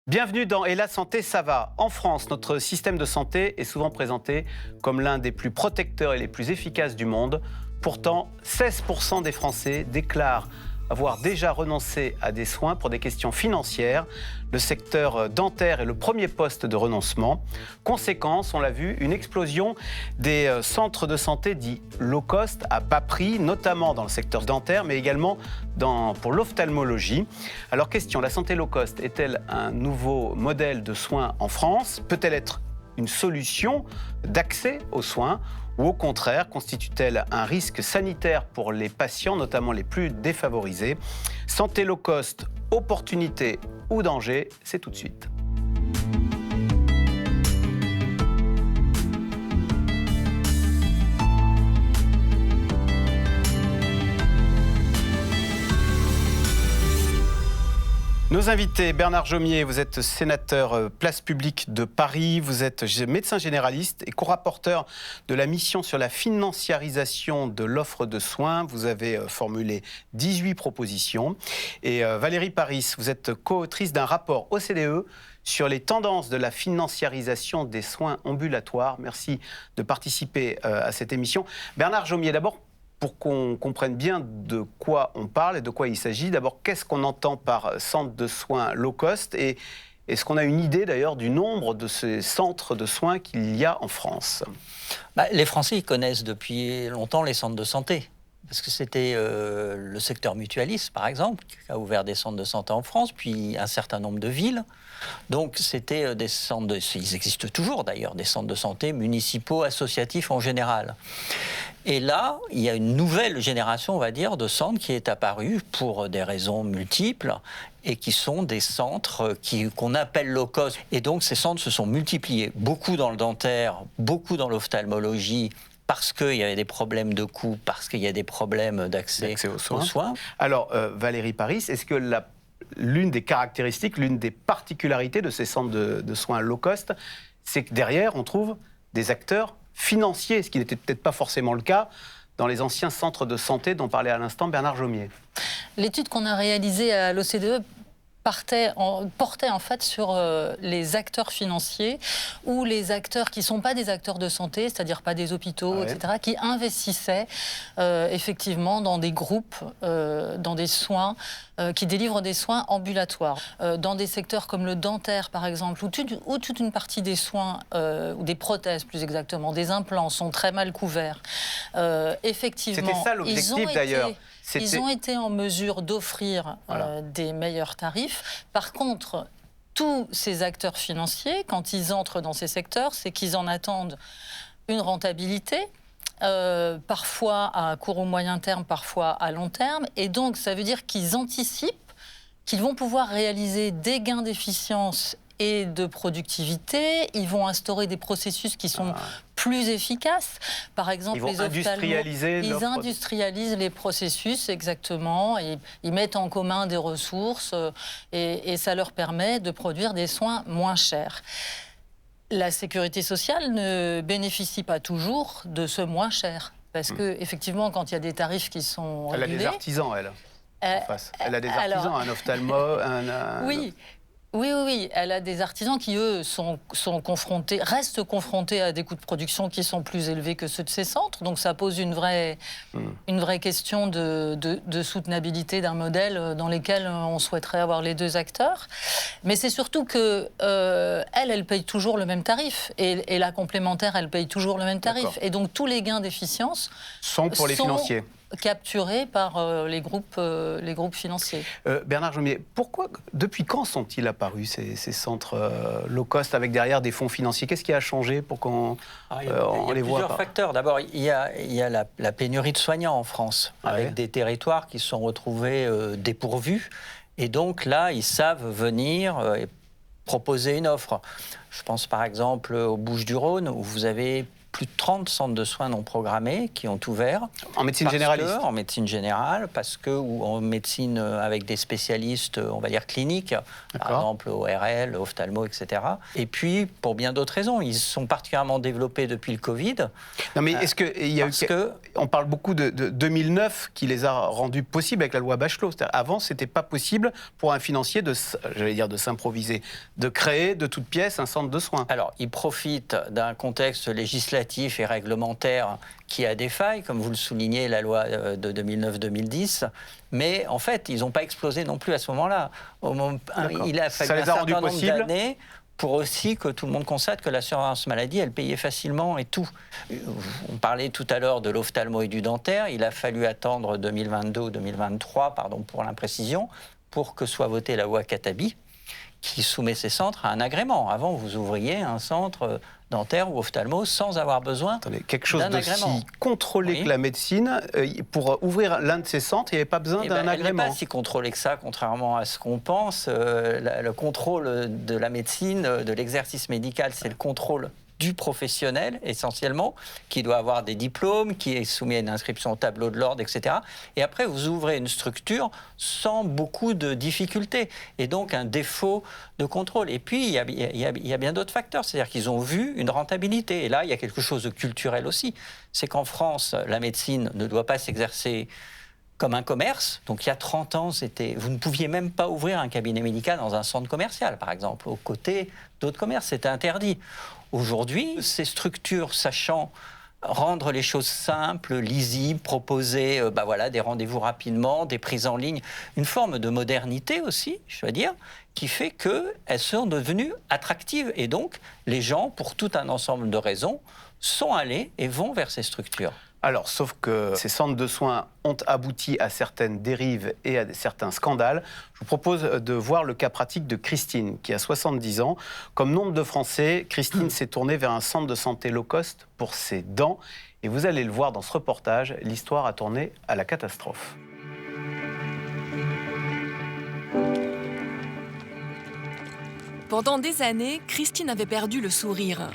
Bienvenue dans Et la santé, ça va. En France, notre système de santé est souvent présenté comme l'un des plus protecteurs et les plus efficaces du monde. Pourtant, 16% des Français déclarent avoir déjà renoncé à des soins pour des questions financières. Le secteur dentaire est le premier poste de renoncement. Conséquence, on l'a vu, une explosion des centres de santé dits low cost, à bas prix, notamment dans le secteur dentaire, mais également pour l'ophtalmologie. Alors question, la santé low cost est-elle un nouveau modèle de soins en France? Peut-elle être une solution d'accès aux soins? Ou au contraire, constitue-t-elle un risque sanitaire pour les patients, notamment les plus défavorisés? Santé low cost, opportunité ou danger? C'est tout de suite. Nos invités, Bernard Jomier, vous êtes sénateur Place Publique de Paris, vous êtes médecin généraliste et co-rapporteur de la mission sur la financiarisation de l'offre de soins. Vous avez formulé 18 propositions. Et Valérie Paris, vous êtes co-autrice d'un rapport OCDE sur les tendances de la financiarisation des soins ambulatoires. Merci de participer à cette émission. Bernard Jomier, d'abord, pour qu'on comprenne bien de quoi on parle et de quoi il s'agit, d'abord, qu'est-ce qu'on entend par centre de soins low cost et est-ce qu'on a une idée d'ailleurs du nombre de ces centres de soins qu'il y a en France? Les Français ils connaissent depuis longtemps les centres de santé. Parce que c'était le secteur mutualiste, par exemple, qui a ouvert des centres de santé en France, puis un certain nombre de villes. Donc, c'était des centres ils existent toujours d'ailleurs, des centres de santé municipaux, associatifs en général. Et là, il y a une nouvelle génération, on va dire, de centres qui est apparue pour des raisons multiples et qui sont des centres qu'on appelle low cost. Et donc, ces centres se sont multipliés, beaucoup dans le dentaire, beaucoup dans l'ophtalmologie, parce qu'il y avait des problèmes de coûts, parce qu'il y a des problèmes d'accès aux soins. Alors, Valérie Paris, est-ce que l'une des caractéristiques, l'une des particularités de ces centres de soins low cost, c'est que derrière, on trouve des acteurs financiers, ce qui n'était peut-être pas forcément le cas dans les anciens centres de santé dont parlait à l'instant Bernard Jomier? L'étude qu'on a réalisée à l'OCDE portait en fait sur les acteurs financiers ou les acteurs qui ne sont pas des acteurs de santé, c'est-à-dire pas des hôpitaux, etc., qui investissaient effectivement dans des groupes, dans des soins, qui délivrent des soins ambulatoires. Dans des secteurs comme le dentaire, par exemple, où toute une partie des soins, ou des prothèses plus exactement, des implants sont très mal couverts, effectivement... C'était ça l'objectif d'ailleurs. Ils ont été en mesure d'offrir des meilleurs tarifs. Par contre, tous ces acteurs financiers, quand ils entrent dans ces secteurs, c'est qu'ils en attendent une rentabilité, parfois à court ou moyen terme, parfois à long terme. Et donc, ça veut dire qu'ils anticipent qu'ils vont pouvoir réaliser des gains d'efficience et de productivité. Ils vont instaurer des processus qui sont plus efficaces. Par exemple, ils industrialisent les processus, exactement. Et ils mettent en commun des ressources et ça leur permet de produire des soins moins chers. La sécurité sociale ne bénéficie pas toujours de ce moins cher. Parce que, effectivement, quand il y a des tarifs qui sont régulés... Elle a des artisans, elle. Elle a des artisans, un ophtalmo, Oui. Elle a des artisans qui, eux, restent confrontés à des coûts de production qui sont plus élevés que ceux de ces centres. Donc ça pose une vraie question de soutenabilité d'un modèle dans lequel on souhaiterait avoir les deux acteurs. Mais c'est surtout que elle paye toujours le même tarif. Et la complémentaire, elle paye toujours le même tarif. Et donc tous les gains d'efficience sont pour les financiers, capturés par les groupes financiers. Bernard Jomier, depuis quand sont-ils apparus ces centres low cost avec derrière des fonds financiers? Qu'est-ce qui a changé pour qu'on les voit pas? Il y a plusieurs facteurs. D'abord, il y a la pénurie de soignants en France, avec des territoires qui se sont retrouvés dépourvus. Et donc là, ils savent venir et proposer une offre. Je pense par exemple aux Bouches-du-Rhône, où vous avez plus de 30 centres de soins non programmés qui ont ouvert. En médecine généraliste. En médecine générale, ou en médecine avec des spécialistes, on va dire cliniques, par exemple ORL, ophtalmo, etc. Et puis, pour bien d'autres raisons, ils sont particulièrement développés depuis le Covid. Non, mais est-ce qu'il y a on parle beaucoup de 2009 qui les a rendus possibles avec la loi Bachelot. Avant, c'était pas possible pour un financier de s'improviser, de créer de toutes pièces un centre de soins. Alors, ils profitent d'un contexte législatif et réglementaire qui a des failles, comme vous le soulignez, la loi de 2009-2010. Mais en fait, ils n'ont pas explosé non plus à ce moment-là. Il a fallu un certain nombre d'années pour aussi que tout le monde constate que l'assurance maladie, elle payait facilement et tout. On parlait tout à l'heure de l'ophtalmo et du dentaire. Il a fallu attendre 2022 ou 2023, pardon pour l'imprécision, pour que soit votée la loi Katabi, qui soumet ces centres à un agrément. Avant, vous ouvriez un centre dentaire ou ophtalmo sans avoir besoin quelque chose d'aussi contrôlé que la médecine. Pour ouvrir l'un de ces centres, il n'y avait pas besoin d'un agrément. Il n'est pas si contrôlé que ça, contrairement à ce qu'on pense. Le contrôle de la médecine, de l'exercice médical, c'est le contrôle du professionnel, essentiellement, qui doit avoir des diplômes, qui est soumis à une inscription au tableau de l'ordre, etc. Et après, vous ouvrez une structure sans beaucoup de difficultés, et donc un défaut de contrôle. Et puis, il y a bien d'autres facteurs, c'est-à-dire qu'ils ont vu une rentabilité. Et là, il y a quelque chose de culturel aussi. C'est qu'en France, la médecine ne doit pas s'exercer comme un commerce. Donc il y a 30 ans, vous ne pouviez même pas ouvrir un cabinet médical dans un centre commercial, par exemple, aux côtés d'autres commerces. C'était interdit. Aujourd'hui, ces structures, sachant rendre les choses simples, lisibles, proposer des rendez-vous rapidement, des prises en ligne, une forme de modernité aussi, je dois dire, qui fait qu'elles sont devenues attractives. Et donc, les gens, pour tout un ensemble de raisons, sont allés et vont vers ces structures. Alors, sauf que ces centres de soins ont abouti à certaines dérives et à certains scandales. Je vous propose de voir le cas pratique de Christine, qui a 70 ans. Comme nombre de Français, Christine s'est tournée vers un centre de santé low cost pour ses dents. Et vous allez le voir dans ce reportage, l'histoire a tourné à la catastrophe. Pendant des années, Christine avait perdu le sourire.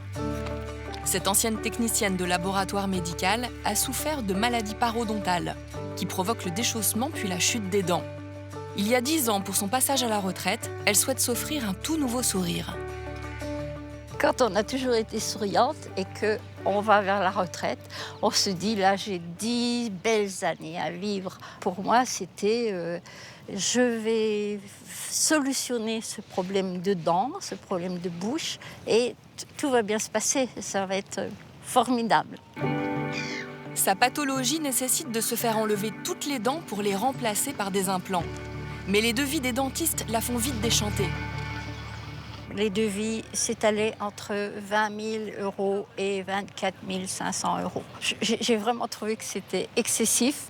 Cette ancienne technicienne de laboratoire médical a souffert de maladies parodontales qui provoquent le déchaussement puis la chute des dents. Il y a 10 ans, pour son passage à la retraite, elle souhaite s'offrir un tout nouveau sourire. Quand on a toujours été souriante et qu'on va vers la retraite, on se dit là j'ai 10 belles années à vivre. Pour moi, c'était je vais solutionner ce problème de dents, ce problème de bouche et tout va bien se passer, ça va être formidable. Sa pathologie nécessite de se faire enlever toutes les dents pour les remplacer par des implants. Mais les devis des dentistes la font vite déchanter. Les devis s'étalaient entre 20 000 € et 24 500 €. J'ai vraiment trouvé que c'était excessif.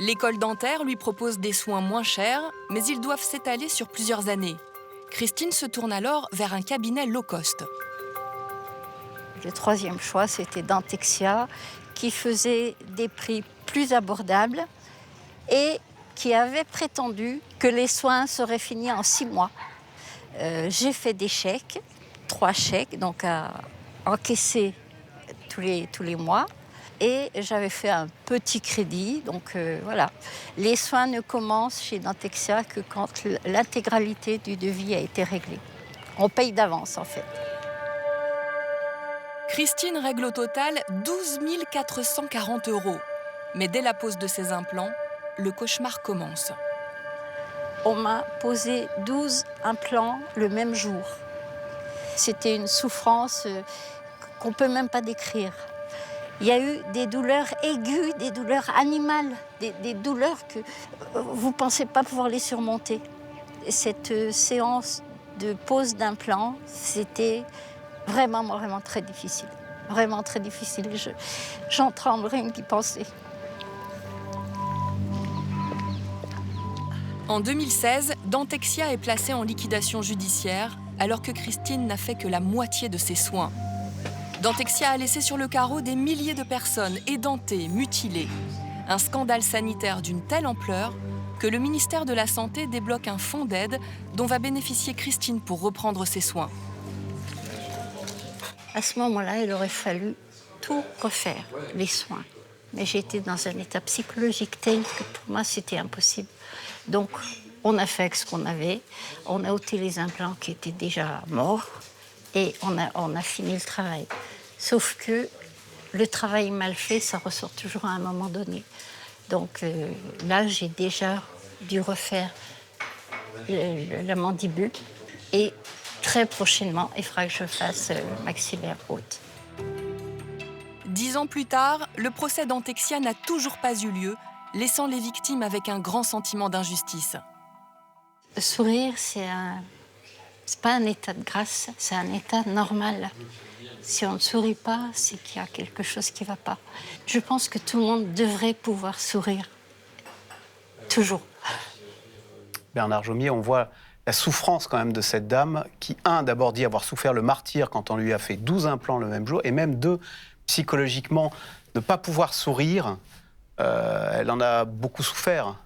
L'école dentaire lui propose des soins moins chers, mais ils doivent s'étaler sur plusieurs années. Christine se tourne alors vers un cabinet low cost. Le troisième choix, c'était Dentexia, qui faisait des prix plus abordables et qui avait prétendu que les soins seraient finis en 6 mois. J'ai fait des chèques, 3 chèques, donc à encaisser tous les mois. Et j'avais fait un petit crédit, donc voilà. Les soins ne commencent chez Dentexia que quand l'intégralité du devis a été réglée. On paye d'avance, en fait. Christine règle au total 12 440 €. Mais dès la pose de ses implants, le cauchemar commence. On m'a posé 12 implants le même jour. C'était une souffrance qu'on ne peut même pas décrire. Il y a eu des douleurs aiguës, des douleurs animales, des douleurs que vous ne pensez pas pouvoir les surmonter. Cette séance de pose d'implants, c'était vraiment très difficile. Vraiment très difficile. J'en tremble rien qu'y penser. En 2016, Dentexia est placée en liquidation judiciaire alors que Christine n'a fait que la moitié de ses soins. Dentexia a laissé sur le carreau des milliers de personnes édentées, mutilées. Un scandale sanitaire d'une telle ampleur que le ministère de la Santé débloque un fonds d'aide dont va bénéficier Christine pour reprendre ses soins. À ce moment-là, il aurait fallu tout refaire, les soins. Mais j'étais dans un état psychologique tel que pour moi, c'était impossible. Donc, on a fait avec ce qu'on avait. On a ôté les implants qui étaient déjà morts et on a fini le travail. Sauf que le travail mal fait, ça ressort toujours à un moment donné. Donc là, j'ai déjà dû refaire la mandibule et très prochainement, il faudra que je fasse le maxillaire haute. 10 ans plus tard, le procès d'Antexia n'a toujours pas eu lieu, laissant les victimes avec un grand sentiment d'injustice. Sourire, c'est pas un état de grâce, c'est un état normal. Si on ne sourit pas, c'est qu'il y a quelque chose qui ne va pas. Je pense que tout le monde devrait pouvoir sourire. Toujours. Bernard Jaumier, on voit la souffrance quand même de cette dame qui, d'abord dit avoir souffert le martyre quand on lui a fait 12 implants le même jour, et même 2, psychologiquement, ne pas pouvoir sourire, elle en a beaucoup souffert.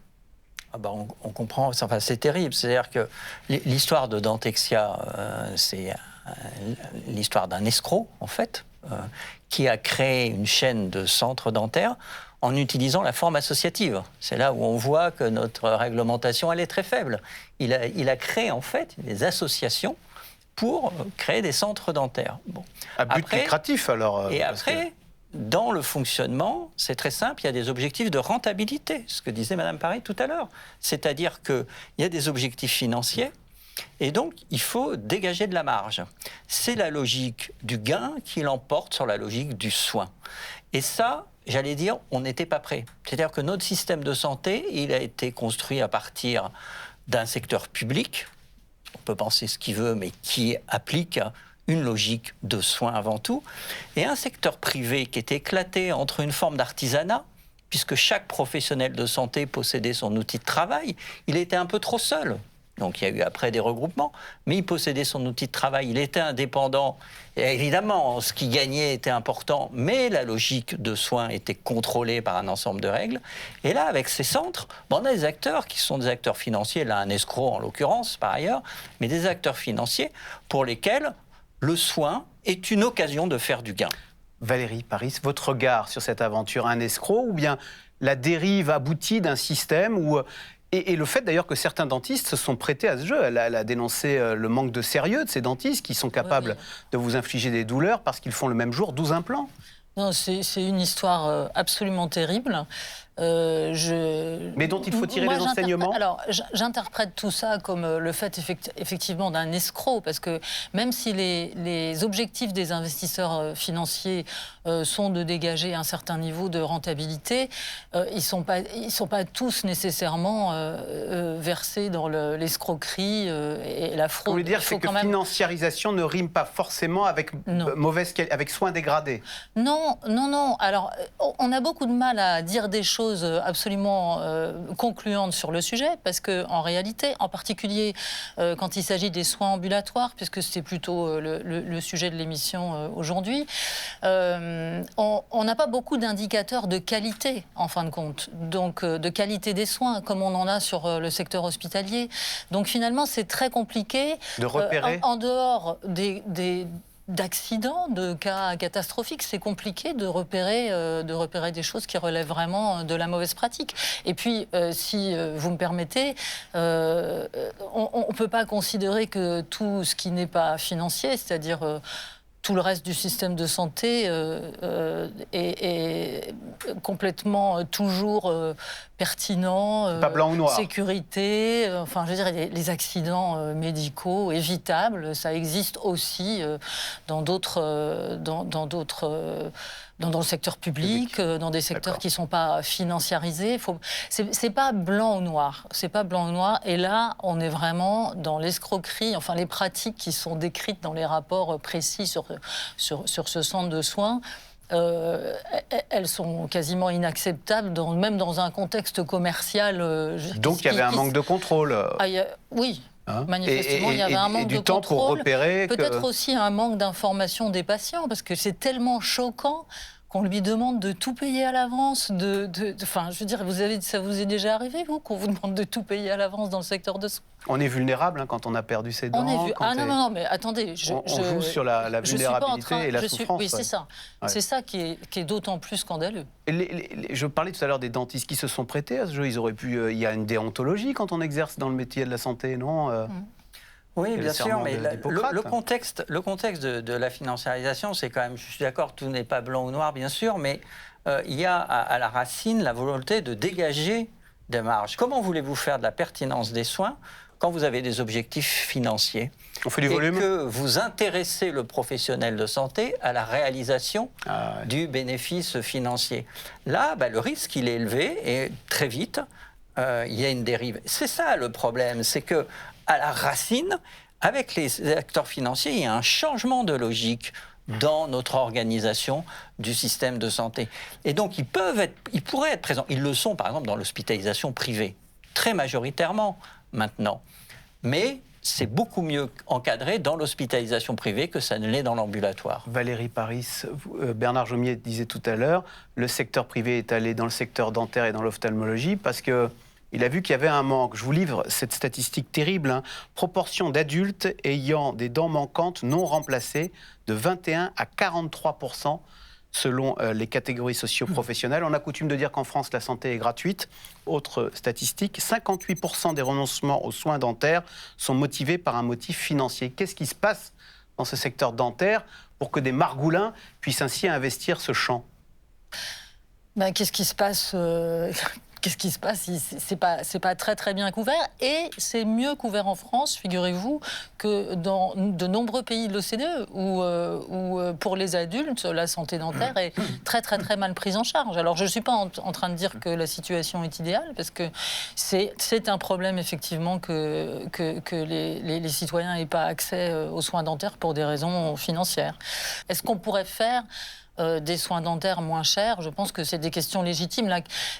On comprend, enfin, c'est terrible. C'est-à-dire que l'histoire de Dentexia, c'est l'histoire d'un escroc, en fait, qui a créé une chaîne de centres dentaires en utilisant la forme associative. C'est là où on voit que notre réglementation, elle est très faible. Il a créé, en fait, des associations pour créer des centres dentaires. Bon. À but lucratif, alors. Et après, dans le fonctionnement, c'est très simple, il y a des objectifs de rentabilité, ce que disait Mme Paris tout à l'heure. C'est-à-dire qu'il y a des objectifs financiers, et donc il faut dégager de la marge. C'est la logique du gain qui l'emporte sur la logique du soin. Et ça, j'allais dire, on n'était pas prêt. C'est-à-dire que notre système de santé, il a été construit à partir d'un secteur public, on peut penser ce qu'il veut, mais qui applique une logique de soins avant tout, et un secteur privé qui est éclaté entre une forme d'artisanat, puisque chaque professionnel de santé possédait son outil de travail, il était un peu trop seul. Donc il y a eu après des regroupements, mais il possédait son outil de travail, il était indépendant, et évidemment ce qu'il gagnait était important, mais la logique de soins était contrôlée par un ensemble de règles. Et là, avec ces centres, on a des acteurs qui sont des acteurs financiers, là un escroc en l'occurrence par ailleurs, mais des acteurs financiers pour lesquels le soin est une occasion de faire du gain. Valérie Paris, votre regard sur cette aventure, un escroc ou bien la dérive aboutie d'un système où... Et le fait d'ailleurs que certains dentistes se sont prêtés à ce jeu. Elle a dénoncé le manque de sérieux de ces dentistes qui sont capables de vous infliger des douleurs parce qu'ils font le même jour 12 implants. Non, c'est une histoire absolument terrible. Mais dont il faut tirer les enseignements. Alors, j'interprète tout ça comme le fait effectivement d'un escroc, parce que même si les objectifs des investisseurs financiers sont de dégager un certain niveau de rentabilité, ils sont pas tous nécessairement versés dans l'escroquerie et la fraude. Ce que vous voulez dire, c'est que financiarisation ne rime pas forcément avec avec soins dégradés. Non. Alors, on a beaucoup de mal à dire des choses absolument concluantes sur le sujet, parce qu'en réalité, en particulier quand il s'agit des soins ambulatoires, puisque c'est plutôt le sujet de l'émission aujourd'hui, on n'a pas beaucoup d'indicateurs de qualité, en fin de compte, donc de qualité des soins, comme on en a sur le secteur hospitalier. Donc finalement, c'est très compliqué de repérer. En dehors d'accidents, de cas catastrophiques, c'est compliqué de repérer des choses qui relèvent vraiment de la mauvaise pratique. Et puis, si vous me permettez, on ne peut pas considérer que tout ce qui n'est pas financier, c'est-à-dire tout le reste du système de santé est complètement toujours pertinent, pas blanc ou noir. Sécurité, enfin je veux dire les accidents médicaux évitables, ça existe aussi dans le secteur public, dans des secteurs qui ne sont pas financiarisés. C'est pas blanc ou noir. C'est pas blanc ou noir. Et là, on est vraiment dans l'escroquerie, enfin les pratiques qui sont décrites dans les rapports précis sur ce centre de soins. Elles sont quasiment inacceptables, même dans un contexte commercial. Donc il y avait un manque de contrôle. Oui. Manifestement, il y avait un manque de contrôle. Pour repérer peut-être aussi un manque d'information des patients, parce que c'est tellement choquant qu'on lui demande de tout payer à l'avance, enfin, je veux dire, ça vous est déjà arrivé, vous, qu'on vous demande de tout payer à l'avance dans le secteur de soins? On est vulnérable quand on a perdu ses dents. Non, mais attendez. On joue sur la vulnérabilité et la souffrance. Oui, c'est ça. Ouais. C'est ça qui est d'autant plus scandaleux. Je parlais tout à l'heure des dentistes qui se sont prêtés à ce jeu. Ils auraient pu. Il y a une déontologie quand on exerce dans le métier de la santé, non Oui, bien sûr, mais le contexte de la financiarisation, c'est quand même, je suis d'accord, tout n'est pas blanc ou noir, bien sûr, mais il y a à la racine la volonté de dégager des marges. Comment voulez-vous faire de la pertinence des soins quand vous avez des objectifs financiers? On fait du volume. Et que vous intéressez le professionnel de santé à la réalisation du bénéfice financier. Là, le risque, il est élevé et très vite, il y a une dérive. C'est ça le problème, c'est que à la racine, avec les acteurs financiers, il y a un changement de logique dans notre organisation du système de santé. Et donc, ils pourraient être présents. Ils le sont, par exemple, dans l'hospitalisation privée, très majoritairement maintenant. Mais c'est beaucoup mieux encadré dans l'hospitalisation privée que ça ne l'est dans l'ambulatoire. Valérie Paris, Bernard Jomier disait tout à l'heure, le secteur privé est allé dans le secteur dentaire et dans l'ophtalmologie parce que il a vu qu'il y avait un manque. Je vous livre cette statistique terrible. Proportion d'adultes ayant des dents manquantes non remplacées de 21 à 43% selon les catégories socio-professionnelles. On a coutume de dire qu'en France, la santé est gratuite. Autre statistique, 58% des renoncements aux soins dentaires sont motivés par un motif financier. Qu'est-ce qui se passe dans ce secteur dentaire pour que des margoulins puissent ainsi investir ce champ ? Qu'est-ce qui se passe Qu'est-ce qui se passe? C'est pas très très bien couvert et c'est mieux couvert en France, figurez-vous, que dans de nombreux pays de l'OCDE où pour les adultes, la santé dentaire est très très très mal prise en charge. Alors je ne suis pas en train de dire que la situation est idéale parce que c'est un problème effectivement que les citoyens n'aient pas accès aux soins dentaires pour des raisons financières. Est-ce qu'on pourrait faire des soins dentaires moins chers? Je pense que c'est des questions légitimes.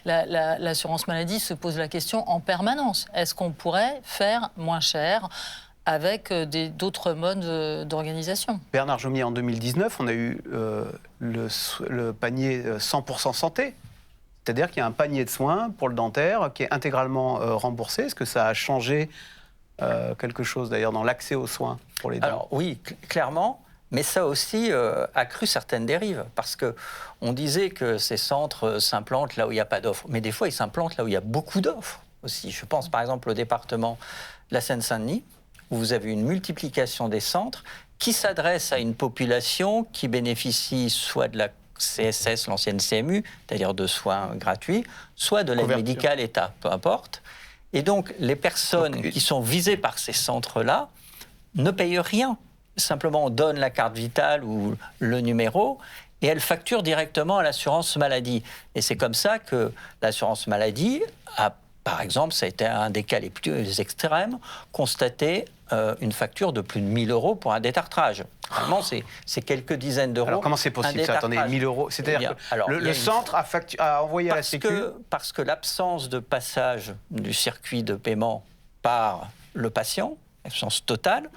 L'assurance maladie se pose la question en permanence. Est-ce qu'on pourrait faire moins cher avec d'autres modes d'organisation? Bernard Jomier, en 2019, on a eu le panier 100% santé. C'est-à-dire qu'il y a un panier de soins pour le dentaire qui est intégralement remboursé. Est-ce que ça a changé quelque chose d'ailleurs dans l'accès aux soins pour les dents? Alors oui, clairement. Mais ça aussi accru certaines dérives, parce qu'on disait que ces centres s'implantent là où il n'y a pas d'offres. Mais des fois, ils s'implantent là où il y a beaucoup d'offres aussi. Je pense par exemple au département de la Seine-Saint-Denis, où vous avez une multiplication des centres qui s'adressent à une population qui bénéficie soit de la CSS, l'ancienne CMU, c'est-à-dire de soins gratuits, soit de l'aide médicale État, peu importe. Et donc, les personnes qui sont visées par ces centres-là ne payent rien. Simplement, on donne la carte vitale ou le numéro et elle facture directement à l'assurance maladie. Et c'est comme ça que l'assurance maladie a, par exemple, ça a été un des cas les plus extrêmes, constaté une facture de plus de 1 000 € pour un détartrage. Vraiment, c'est quelques dizaines d'euros. Alors comment c'est possible ça? Attendez, 1 000 €. C'est-à-dire que le centre a envoyé à la Sécu... Parce que l'absence de passage du circuit de paiement par le patient, l'absence totale,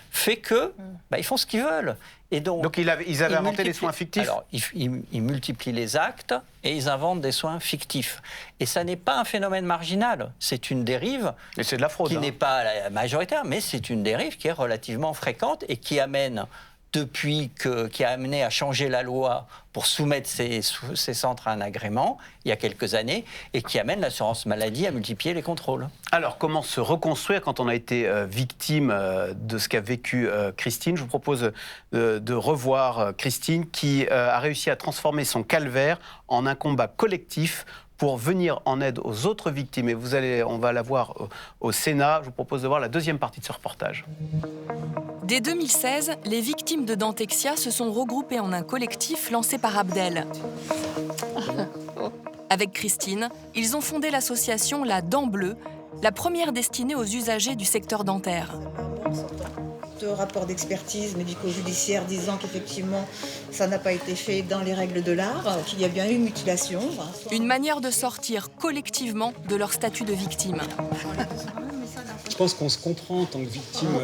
fait que ils font ce qu'ils veulent. Et donc ils avaient inventé les soins fictifs. Alors, ils multiplient les actes et ils inventent des soins fictifs. Et ça n'est pas un phénomène marginal, c'est une dérive c'est de la fraude, qui n'est pas la majoritaire, mais c'est une dérive qui est relativement fréquente et qui amène, qui a amené à changer la loi pour soumettre ces centres à un agrément, il y a quelques années, et qui amène l'assurance maladie à multiplier les contrôles. Alors, comment se reconstruire quand on a été victime de ce qu'a vécu Christine? Je vous propose de revoir Christine qui a réussi à transformer son calvaire en un combat collectif pour venir en aide aux autres victimes. Et on va la voir au Sénat. Je vous propose de voir la deuxième partie de ce reportage. Dès 2016, les victimes de Dentexia se sont regroupées en un collectif lancé par Abdel. Avec Christine, ils ont fondé l'association La Dent Bleue, la première destinée aux usagers du secteur dentaire. Rapport d'expertise médico-judiciaire disant qu'effectivement ça n'a pas été fait dans les règles de l'art, qu'il y a bien eu mutilation. Une manière de sortir collectivement de leur statut de victime. Je pense qu'on se comprend en tant que victime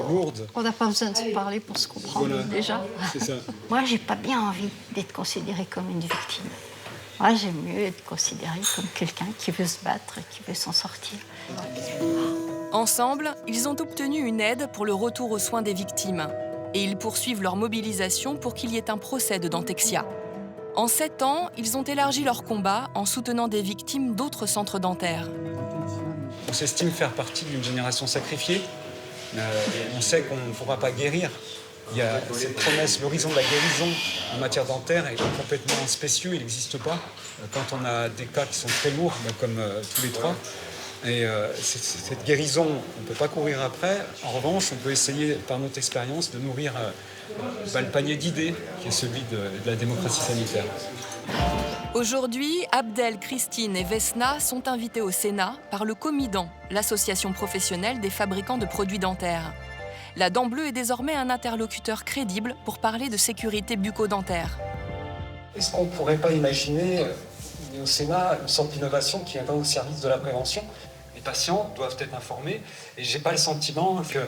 lourde. On n'a pas besoin de se parler pour se comprendre, Voilà. déjà. C'est ça. Moi, j'ai pas bien envie d'être considérée comme une victime. Moi, j'aime mieux être considérée comme quelqu'un qui veut se battre et qui veut s'en sortir. Ensemble, ils ont obtenu une aide pour le retour aux soins des victimes. Et ils poursuivent leur mobilisation pour qu'il y ait un procès de Dentexia. En 7 ans, ils ont élargi leur combat en soutenant des victimes d'autres centres dentaires. On s'estime faire partie d'une génération sacrifiée. Et on sait qu'on ne pourra pas guérir. Il y a cette promesse, l'horizon de la guérison en matière dentaire est complètement spécieux, il n'existe pas. Quand on a des cas qui sont très lourds, comme tous les 3, et cette guérison, on ne peut pas courir après. En revanche, on peut essayer, par notre expérience, de nourrir le panier d'idées, qui est celui de la démocratie sanitaire. Aujourd'hui, Abdel, Christine et Vesna sont invités au Sénat par le Comidan, l'association professionnelle des fabricants de produits dentaires. La Dent Bleue est désormais un interlocuteur crédible pour parler de sécurité bucco-dentaire. Est-ce qu'on ne pourrait pas imaginer au Sénat une sorte d'innovation qui viendrait au service de la prévention ? Les patients doivent être informés et je n'ai pas le sentiment que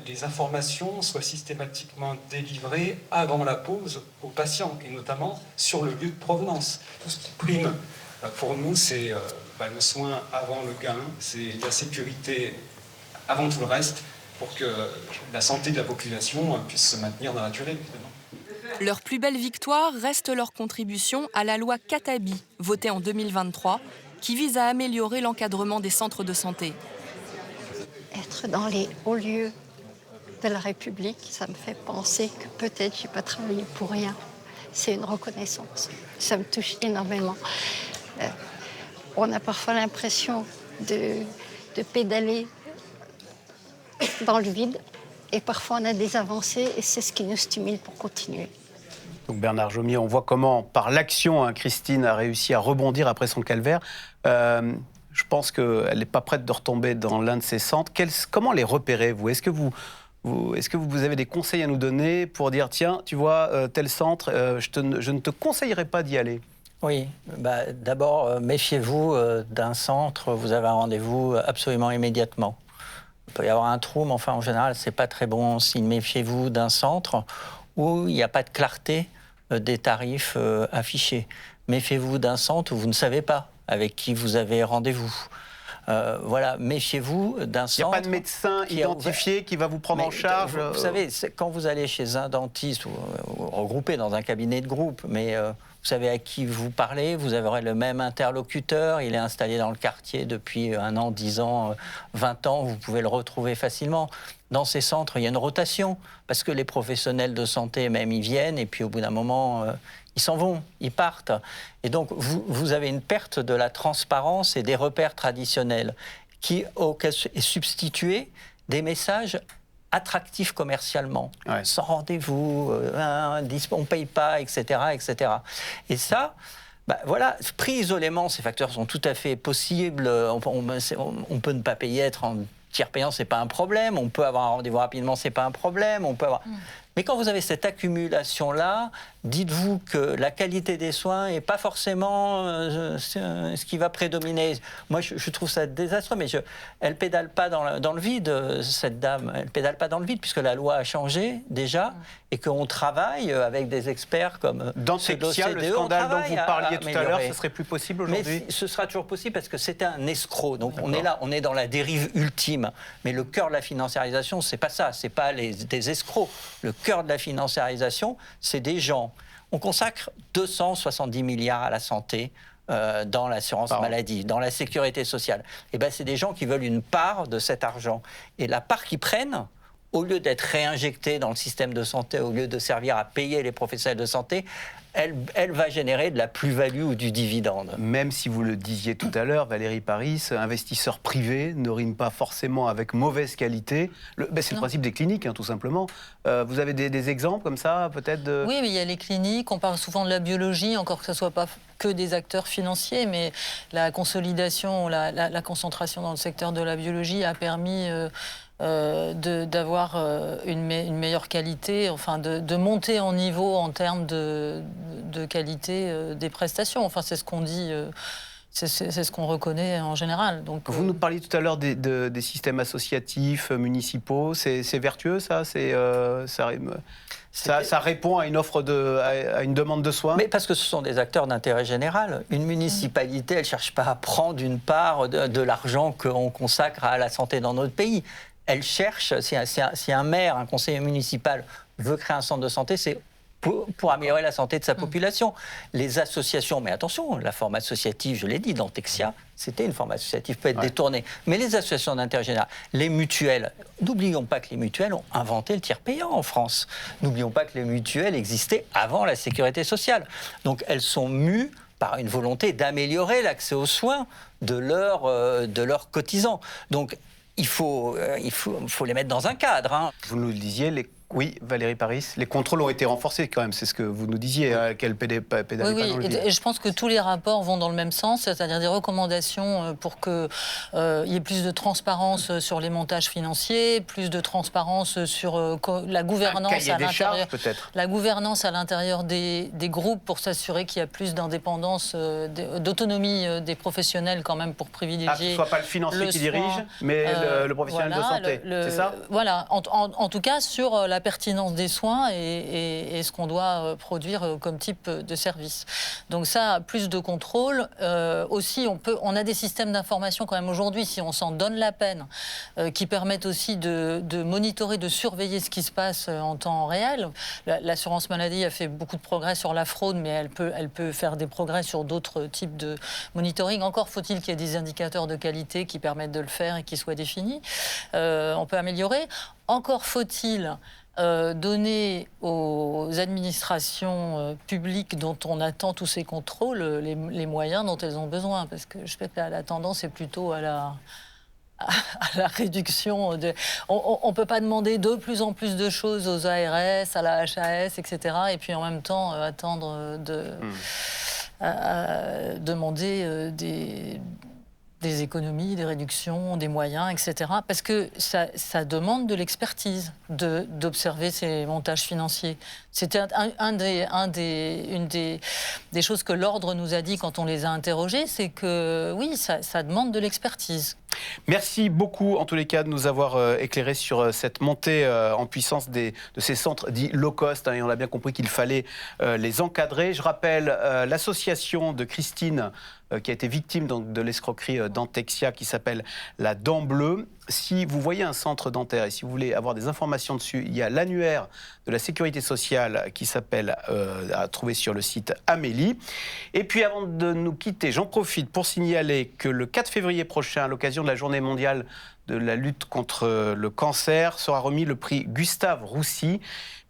les informations soient systématiquement délivrées avant la pause aux patients et notamment sur le lieu de provenance. Tout ce qui prime pour nous, c'est le soin avant le gain, c'est la sécurité avant tout le reste, pour que la santé de la population puisse se maintenir dans la durée, évidemment. Leur plus belle victoire reste leur contribution à la loi Katabi, votée en 2023, qui vise à améliorer l'encadrement des centres de santé. Être dans les hauts lieux de la République, ça me fait penser que peut-être je n'ai pas travaillé pour rien. C'est une reconnaissance. Ça me touche énormément. On a parfois l'impression de pédaler dans le vide. Et parfois, on a des avancées et c'est ce qui nous stimule pour continuer. Donc Bernard Jomier, on voit comment, par l'action, Christine a réussi à rebondir après son calvaire. Je pense qu'elle n'est pas prête de retomber dans l'un de ces centres. Comment les repérer, vous ? Est-ce que vous avez des conseils à nous donner pour dire, tiens, tu vois, tel centre, je ne te conseillerais pas d'y aller ? Oui, d'abord, méfiez-vous d'un centre, vous avez un rendez-vous absolument immédiatement. Il peut y avoir un trou, mais enfin, en général, ce n'est pas très bon signe. Méfiez-vous d'un centre où il n'y a pas de clarté des tarifs affichés. Méfiez-vous d'un centre où vous ne savez pas avec qui vous avez rendez-vous. Voilà, méfiez-vous d'un centre... Il n'y a pas de médecin identifié qui va vous prendre en charge. Vous savez, quand vous allez chez un dentiste, ou regroupé dans un cabinet de groupe, mais vous savez à qui vous parlez, vous aurez le même interlocuteur, il est installé dans le quartier depuis 1 an, 10 ans, 20 ans, vous pouvez le retrouver facilement. Dans ces centres, il y a une rotation, parce que les professionnels de santé, même, ils viennent, et puis au bout d'un moment... ils s'en vont, ils partent. Et donc, vous avez une perte de la transparence et des repères traditionnels auxquels est substitué des messages attractifs commercialement. Ouais. Sans rendez-vous, on ne paye pas, etc., etc. Et ça... voilà, pris isolément, ces facteurs sont tout à fait possibles. On peut ne pas payer, être en tiers payant, c'est pas un problème. On peut avoir un rendez-vous rapidement, c'est pas un problème. On peut avoir... Mais quand vous avez cette accumulation-là, dites-vous que la qualité des soins n'est pas forcément ce qui va prédominer. Moi, je trouve ça désastreux, mais elle ne pédale pas dans le vide, cette dame. Elle ne pédale pas dans le vide, puisque la loi a changé déjà, et qu'on travaille avec des experts comme Dentexia, le scandale dont vous parliez tout à l'heure, ce serait plus possible aujourd'hui ? Mais ce sera toujours possible, parce que c'était un escroc. Donc on est là, on est dans la dérive ultime. Mais le cœur de la financiarisation, c'est pas ça, c'est pas des escrocs. Le cœur de la financiarisation, c'est des gens. On consacre 270 milliards à la santé dans l'assurance maladie, dans la sécurité sociale. Et c'est des gens qui veulent une part de cet argent. Et la part qu'ils prennent, au lieu d'être réinjectée dans le système de santé, au lieu de servir à payer les professionnels de santé, elle va générer de la plus-value ou du dividende. Même si vous le disiez tout à l'heure, Valérie Paris, investisseur privé ne rime pas forcément avec mauvaise qualité. C'est le principe des cliniques, tout simplement. Vous avez des exemples comme ça, peut-être Oui, mais il y a les cliniques, on parle souvent de la biologie, encore que ce ne soit pas que des acteurs financiers, mais la consolidation, la concentration dans le secteur de la biologie a permis... d'avoir une meilleure qualité, enfin de monter en niveau en termes de qualité des prestations. Enfin, c'est ce qu'on dit C'est ce qu'on reconnaît en général. Donc, vous nous parliez tout à l'heure des systèmes associatifs, municipaux. C'est vertueux, ça ça répond à une offre à une demande de soins? Mais parce que ce sont des acteurs d'intérêt général. Une municipalité, elle ne cherche pas à prendre une part de l'argent qu'on consacre à la santé dans notre pays. Elle cherche, si un maire, un conseiller municipal veut créer un centre de santé, c'est pour améliorer la santé de sa population. Les associations, mais attention, la forme associative, je l'ai dit, dans Dentexia, c'était une forme associative, peut être détournée. Mais les associations d'intérêt général, les mutuelles, n'oublions pas que les mutuelles ont inventé le tiers payant en France. N'oublions pas que les mutuelles existaient avant la sécurité sociale. Donc elles sont mues par une volonté d'améliorer l'accès aux soins de leurs cotisants. Donc il faut les mettre dans un cadre. Hein. Vous nous le disiez, oui, Valérie Paris, les contrôles ont été renforcés quand même, c'est ce que vous nous disiez, quel pédale oui, et je pense que tous les rapports vont dans le même sens, c'est-à-dire des recommandations pour qu'il y ait plus de transparence sur les montages financiers, plus de transparence sur la gouvernance à l'intérieur, la gouvernance à l'intérieur des groupes pour s'assurer qu'il y a plus d'indépendance, d'autonomie des professionnels quand même pour privilégier. Que ce ne soit pas le financier qui dirige, mais le professionnel de santé, c'est ça? Voilà, en tout cas sur la pertinence des soins et ce qu'on doit produire comme type de service. Donc ça, plus de contrôle. Aussi, on a des systèmes d'information quand même aujourd'hui, si on s'en donne la peine, qui permettent aussi de monitorer, de surveiller ce qui se passe en temps réel. L'assurance maladie a fait beaucoup de progrès sur la fraude, mais elle peut faire des progrès sur d'autres types de monitoring. Encore faut-il qu'il y ait des indicateurs de qualité qui permettent de le faire et qui soient définis. On peut améliorer. Encore faut-il donner aux administrations publiques dont on attend tous ces contrôles les moyens dont elles ont besoin. Parce que je sais que la tendance est plutôt à la réduction. On ne peut pas demander de plus en plus de choses aux ARS, à la HAS, etc. Et puis en même temps attendre demander des économies, des réductions, des moyens, etc. Parce que ça demande de l'expertise d'observer ces montages financiers. C'était une des choses que l'Ordre nous a dit quand on les a interrogés, c'est que oui, ça demande de l'expertise. Merci beaucoup, en tous les cas, de nous avoir éclairé sur cette montée en puissance de ces centres dits low cost. Et on a bien compris qu'il fallait les encadrer. Je rappelle l'association de Christine qui a été victime de l'escroquerie Dentexia qui s'appelle La Dent Bleue. Si vous voyez un centre dentaire et si vous voulez avoir des informations dessus, il y a l'annuaire de la sécurité sociale qui s'appelle, à trouver sur le site Amélie. Et puis avant de nous quitter, j'en profite pour signaler que le 4 février prochain, à l'occasion de la journée mondiale de la lutte contre le cancer, sera remis le prix Gustave Roussy,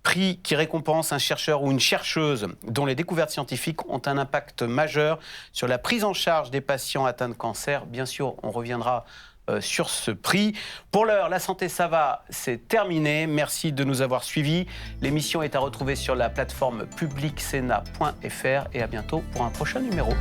prix qui récompense un chercheur ou une chercheuse dont les découvertes scientifiques ont un impact majeur sur la prise en charge des patients atteints de cancer. Bien sûr, on reviendra sur ce prix. Pour l'heure, La Santé ça va, c'est terminé. Merci de nous avoir suivis. L'émission est à retrouver sur la plateforme publicsena.fr et à bientôt pour un prochain numéro.